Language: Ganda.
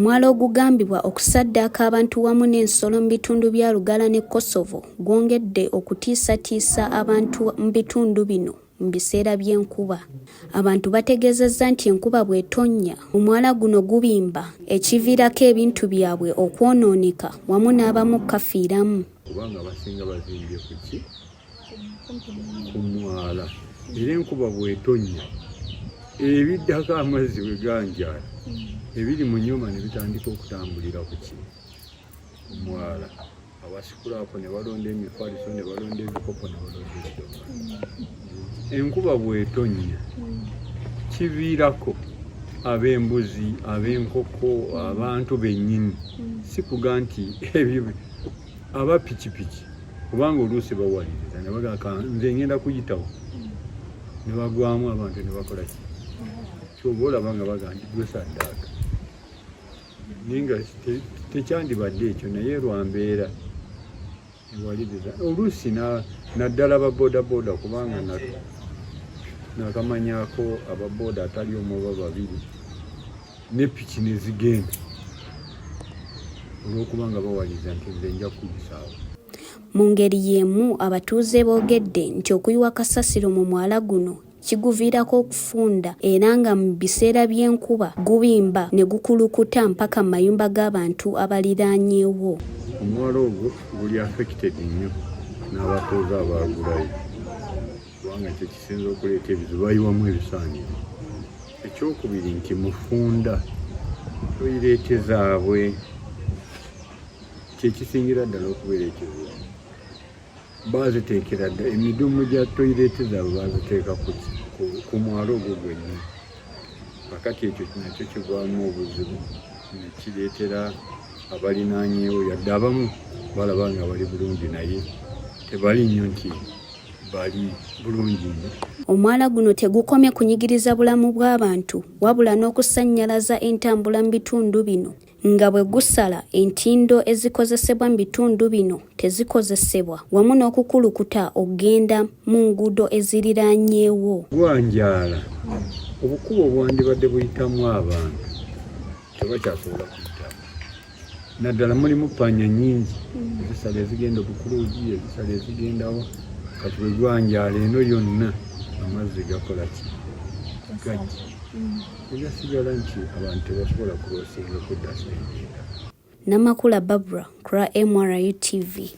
Omwala ogugambibwa okusaddaaka abantu wamu n'ensolo mu bitundu bya Lugala ne Kosovo gwongedde okutiisatiisa abantu mu bitundu bino mu biseera by'enkuba. Abantu bategeezezza nti enkuba bw'etonnya omwala guno gubimba ekiviirako ebintu byabwe okwonooneka wamu n'abamu kafiiramu. Kubanga abasinga bazimbye ku ki? Ku mwala. Era enkuba bw'etonnya ebiddako amazzi bwe ganjaala ebiri mu nnyuma ne bitandika okutambulira ku ki? Ku mwala. Abasikulaako ne balonda emifaliso ne balonda ebikopo ne balonda ebidomola. Enkuba bw'etonnya kiviirako ab'embuzi, ab'enkoko, abantu bennyini. Si kuga nti ebyo aba pikipiki kubanga oluusi bawaliriza ne bagamba nze ngenda kuyitawo ne bagwamu abantu ne bakola ki? Ky'oba olaba nga bagamba nti gwe saddaaka. Naye nga tekyandibadde ekyo naye lwambeera ewaliriza. Oluusi naddala ababoodabbooda kubanga nakamanyako ababooda atali omu oba babiri ne piki ne zigenda olw'okuba nga bawaliriza nti nze nja kuyisaawo. Mu ngeri y'emu abatuuze boogedde nti okuyiwa kasasiro mu mwala guno kiguviirako okufunda era nga mu biseera by'enkuba gubimba ne gukulukuta mpaka mu mayumba g'abantu abaliraanyeewo. Omwala ogwo guli affected nnyo n'abatuuze abaagulayo kubanga ekyo kisinza okuleeta ebizibu bayiwamu ebisaaniro. Ekyokubiri nti mufunda toyireete zaabwe kyekisingira ddala okubeera ekizibu. Baaziteekera ddala emidumu gya toyireete zaabwe baaziteeka ku mwalo ogwo gwennyini. Kakati ekyo nakyo kivaamu obuzibu ne kireetera abalinaanyeewo yadde abamu balaba nga bali bulungi naye tebali nnyo nti bali bulungi nnyo. Omwala guno tegukomye kunyigiriza bulamu bw'abantu wabula n'okusannyalaza entambula mu bitundu bino nga bwe gusala entindo ezikozesebwa mu bitundu bino tezikozesebwa wamu n'okukulukuta okugenda mu nguudo eziriraanyeewo. Gwanjaala obukubo obwandibadde buyitamu abantu tebakyasobola kuyitamu. Naddala mulimu ppanya nnyingi ezisala ezigenda Obukuluugi, ezisala ezigendawo. Kati bwe gwanjaala eno yonna amazzi gakola ki? Gajja. Egasigala nti abantu tebasobola kulosinga kudda sengenda. Namakula Barbara, KRA MRU TV.